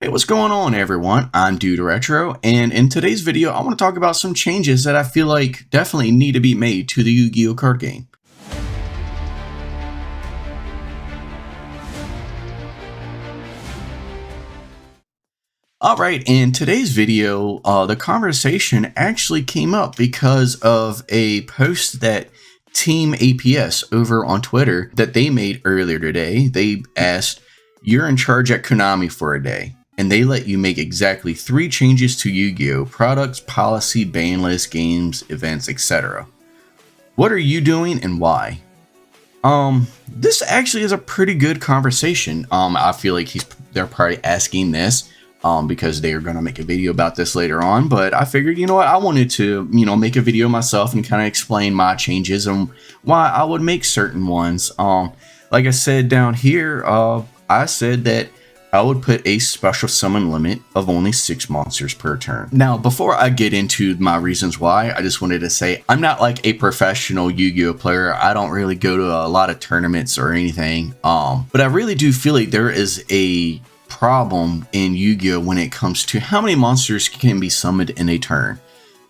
Hey, what's going on everyone? I'm DudeRetro, and in today's video I want to talk about some changes that I feel like definitely need to be made to the Yu-Gi-Oh card game. Alright, in today's video, the conversation actually came up because of a post that Team APS over on Twitter that they made earlier today. They asked, "You're in charge at Konami for a day, and they let you make exactly 3 changes to Yu-Gi-Oh! Products, policy, ban list, games, events, etc. What are you doing and why?" This actually is a pretty good conversation. I feel like they're probably asking this because they are going to make a video about this later on, but I figured, you know what, I wanted to, make a video myself and kind of explain my changes and why I would make certain ones. Like I said down here, I said that I would put a special summon limit of only 6 monsters per turn. Now, before I get into my reasons why, I just wanted to say I'm not like a professional Yu-Gi-Oh player. I don't really go to a lot of tournaments or anything. But I really do feel like there is a problem in Yu-Gi-Oh when it comes to how many monsters can be summoned in a turn.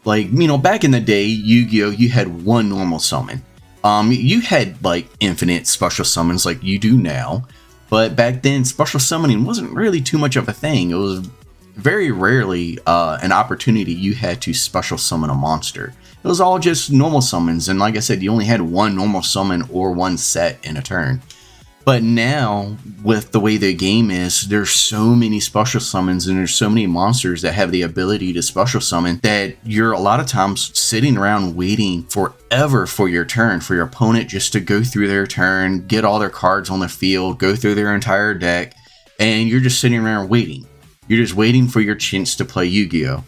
Like, back in the day, Yu-Gi-Oh, you had one normal summon. You had like infinite special summons like you do now. But back then, special summoning wasn't really too much of a thing. It was very rarely an opportunity you had to special summon a monster. It was all just normal summons, and like I said, you only had one normal summon or one set in a turn. But now, with the way the game is, there's so many special summons and there's so many monsters that have the ability to special summon that you're a lot of times sitting around waiting forever for your turn, for your opponent just to go through their turn, get all their cards on the field, go through their entire deck, and you're just sitting around waiting. You're just waiting for your chance to play Yu-Gi-Oh!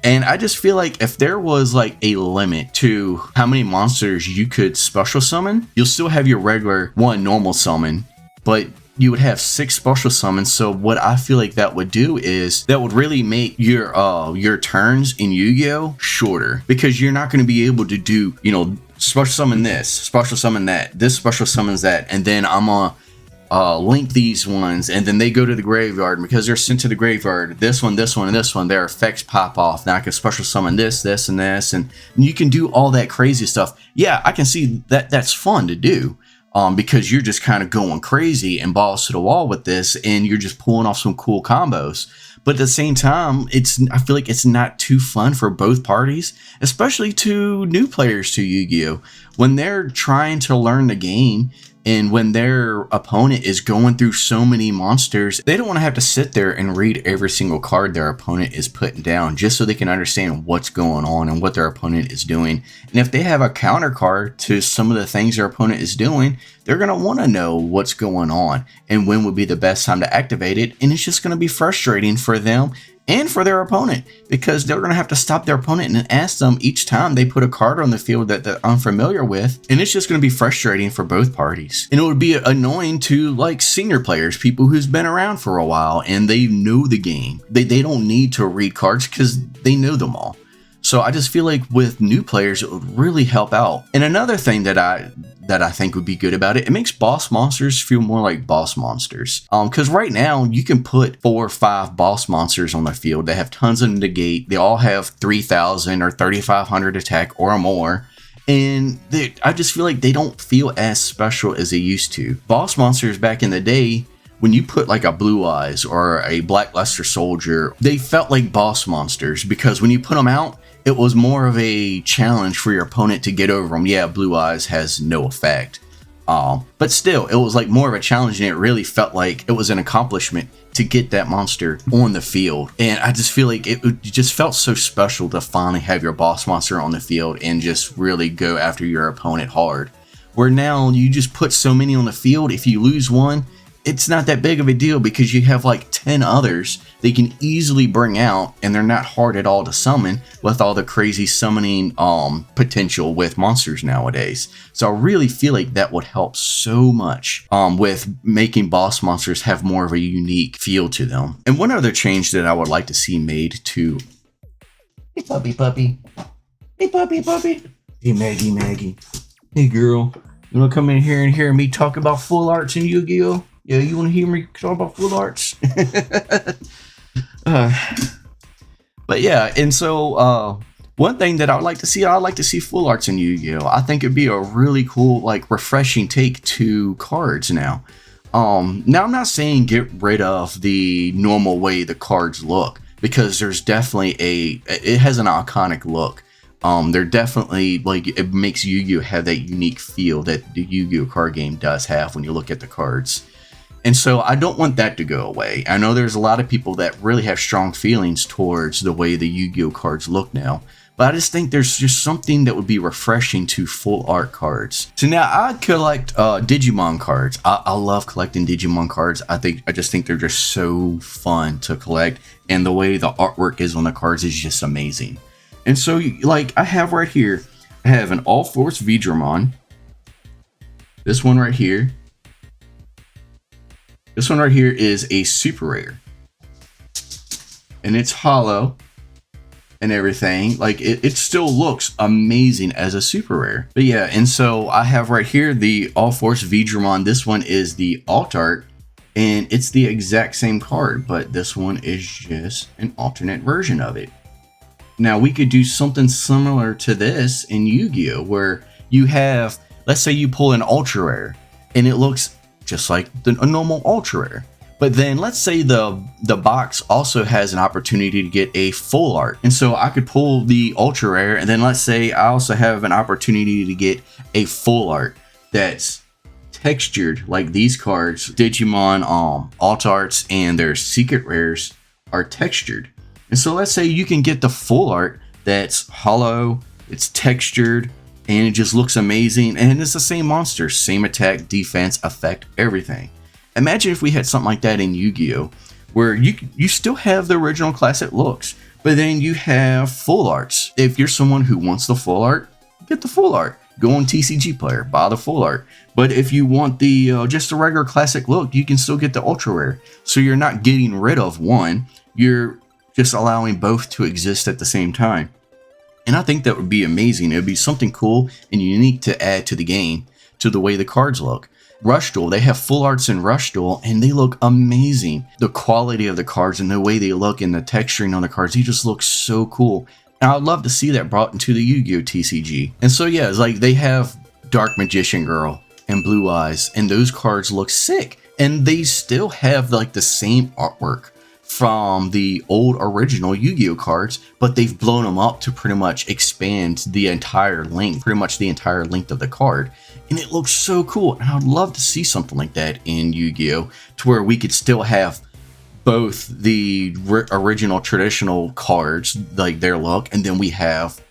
And I just feel like if there was like a limit to how many monsters you could special summon, you'll still have your regular one normal summon, but you would have 6 special summons. So what I feel like that would do is that would really make your turns in Yu-Gi-Oh shorter, because you're not going to be able to do, special summon this, special summon that, this special summons that, and then I'm gonna link these ones, and then they go to the graveyard, and because they're sent to the graveyard, this one, and this one, their effects pop off. Now I can special summon this, and this, and you can do all that crazy stuff. Yeah, I can see that that's fun to do, because you're just kind of going crazy and balls to the wall with this, and you're just pulling off some cool combos. But at the same time, I feel like it's not too fun for both parties, especially to new players to Yu-Gi-Oh! When they're trying to learn the game, and when their opponent is going through so many monsters, they don't want to have to sit there and read every single card their opponent is putting down just so they can understand what's going on and what their opponent is doing. And if they have a counter card to some of the things their opponent is doing, they're going to want to know what's going on and when would be the best time to activate it. And it's just going to be frustrating for them and for their opponent, because they're going to have to stop their opponent and ask them each time they put a card on the field that they're unfamiliar with, and it's just going to be frustrating for both parties. And it would be annoying to like senior players, people who's been around for a while and they know the game. They don't need to read cards because they know them all. So I just feel like with new players, it would really help out. And another thing that I think would be good about it makes boss monsters feel more like boss monsters. Because right now you can put 4 or 5 boss monsters on the field. They have tons of negate. They all have 3,000 or 3,500 attack or more. And I just feel like they don't feel as special as they used to. Boss monsters back in the day, when you put like a Blue Eyes or a Blackluster Soldier, they felt like boss monsters because when you put them out, it was more of a challenge for your opponent to get over them. Yeah, Blue Eyes has no effect. But still, it was like more of a challenge, and it really felt like it was an accomplishment to get that monster on the field. And I just feel like it just felt so special to finally have your boss monster on the field and just really go after your opponent hard. Where now you just put so many on the field, if you lose one, it's not that big of a deal because you have like 10 others they can easily bring out, and they're not hard at all to summon with all the crazy summoning potential with monsters nowadays. So I really feel like that would help so much with making boss monsters have more of a unique feel to them. And one other change that I would like to see made to... Hey puppy. Hey puppy. Hey Maggie. Hey girl. You wanna come in here and hear me talk about full arts in Yu-Gi-Oh? Yeah, you want to hear me talk about full arts? But yeah, and so one thing that I'd like to see, I'd like to see full arts in Yu-Gi-Oh! I think it'd be a really cool, like, refreshing take to cards now. Now I'm not saying get rid of the normal way the cards look, because there's definitely it has an iconic look. They're definitely, like, it makes Yu-Gi-Oh! Have that unique feel that the Yu-Gi-Oh! Card game does have when you look at the cards. And so I don't want that to go away. I know there's a lot of people that really have strong feelings towards the way the Yu-Gi-Oh! Cards look now. But I just think there's just something that would be refreshing to full art cards. So now I collect Digimon cards. I love collecting Digimon cards. I just think they're just so fun to collect. And the way the artwork is on the cards is just amazing. And so, like, I have right here, I have an All Force Veedramon. This one right here. This one right here is a super rare. And it's hollow and everything. Like, it still looks amazing as a super rare. But yeah, and so I have right here the All Force Veedramon. This one is the alt art, and it's the exact same card, but this one is just an alternate version of it. Now, we could do something similar to this in Yu-Gi-Oh! Where you have, let's say you pull an ultra rare, and it looks just like a normal ultra rare. But then let's say the box also has an opportunity to get a full art. And so I could pull the ultra rare, and then let's say I also have an opportunity to get a full art that's textured like these cards. Digimon alt arts and their secret rares are textured. And so let's say you can get the full art that's hollow, it's textured, and it just looks amazing, and it's the same monster, same attack, defense, effect, everything. Imagine if we had something like that in Yu-Gi-Oh! Where you still have the original classic looks, but then you have full arts. If you're someone who wants the full art, get the full art. Go on TCG Player, buy the full art. But if you want the just a regular classic look, you can still get the ultra rare. So you're not getting rid of one, you're just allowing both to exist at the same time. And I think that would be amazing. It would be something cool and unique to add to the game, to the way the cards look. Rush Duel, they have full arts in Rush Duel, and they look amazing. The quality of the cards and the way they look and the texturing on the cards, they just look so cool. And I'd love to see that brought into the Yu-Gi-Oh! TCG. And so yeah, it's like they have Dark Magician Girl and Blue Eyes, and those cards look sick. And they still have like the same artwork from the old original Yu-Gi-Oh! Cards, but they've blown them up to pretty much expand the entire length, pretty much the entire length of the card. And it looks so cool. And I'd love to see something like that in Yu-Gi-Oh! To where we could still have both the original traditional cards, like their look, and then we have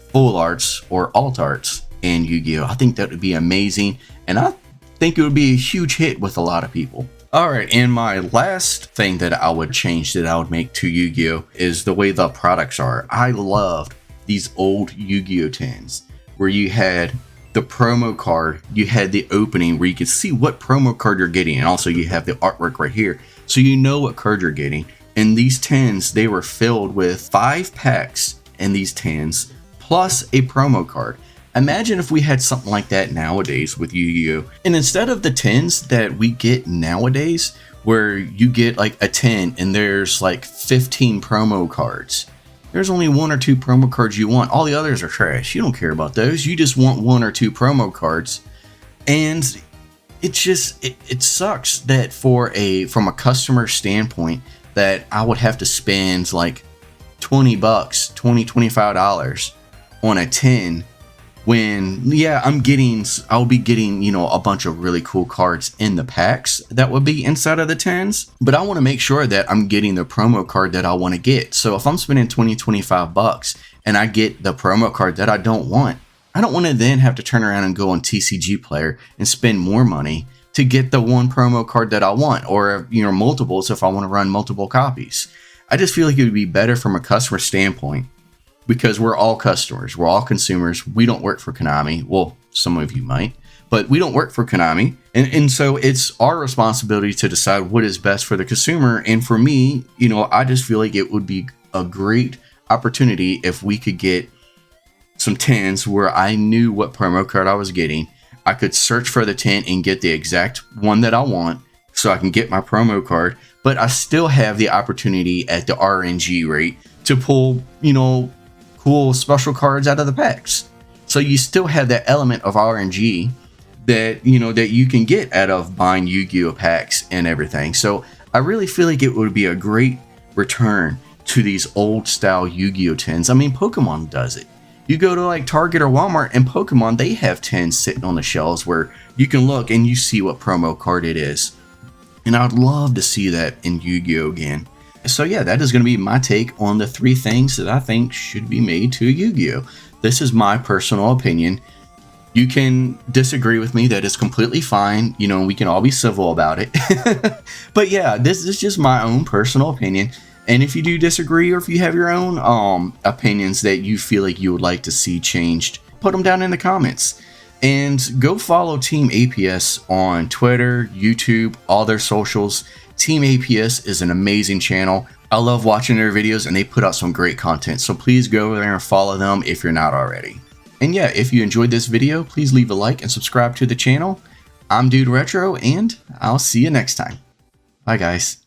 full arts or alt arts in Yu-Gi-Oh! I think that would be amazing. And I think it would be a huge hit with a lot of people. Alright, and my last thing that I would change, that I would make to Yu-Gi-Oh! Is the way the products are. I loved these old Yu-Gi-Oh! Tins, where you had the promo card, you had the opening where you could see what promo card you're getting, and also you have the artwork right here, so you know what card you're getting. And these tins, they were filled with 5 packs in these tins, plus a promo card. Imagine if we had something like that nowadays with Yu-Gi-Oh! And instead of the tins that we get nowadays, where you get like a 10 and there's like 15 promo cards, there's only 1 or 2 promo cards you want. All the others are trash. You don't care about those. You just want 1 or 2 promo cards. And it's just, it sucks that from a customer standpoint, that I would have to spend like $20, $25 on a 10, when, yeah, I'll be getting, you know, a bunch of really cool cards in the packs that would be inside of the 10s, but I want to make sure that I'm getting the promo card that I want to get. So if I'm spending $20, $25 and I get the promo card that I don't want to then have to turn around and go on TCG Player and spend more money to get the one promo card that I want, or, you know, multiples if I want to run multiple copies. I just feel like it would be better from a customer standpoint, because we're all customers, we're all consumers. We don't work for Konami. Well, some of you might, but we don't work for Konami. And so it's our responsibility to decide what is best for the consumer. And for me, you know, I just feel like it would be a great opportunity if we could get some tins where I knew what promo card I was getting. I could search for the tin and get the exact one that I want, so I can get my promo card. but I still have the opportunity at the RNG rate to pull, cool special cards out of the packs. So you still have that element of RNG that, that you can get out of buying Yu-Gi-Oh packs and everything. So I really feel like it would be a great return to these old style Yu-Gi-Oh tins. I mean, Pokemon does it. You go to like Target or Walmart and Pokemon, they have tins sitting on the shelves where you can look and you see what promo card it is. And I'd love to see that in Yu-Gi-Oh again. So yeah, that is going to be my take on the 3 things that I think should be made to Yu-Gi-Oh. This is my personal opinion. You can disagree with me, that is completely fine. We can all be civil about it. But yeah, this is just my own personal opinion. And if you do disagree, or if you have your own opinions that you feel like you would like to see changed, put them down in the comments. And go follow Team APS on Twitter, YouTube, all their socials. Team APS is an amazing channel. I love watching their videos and they put out some great content. So please go over there and follow them if you're not already. And yeah, if you enjoyed this video, please leave a like and subscribe to the channel. I'm DudeRetro and I'll see you next time. Bye guys.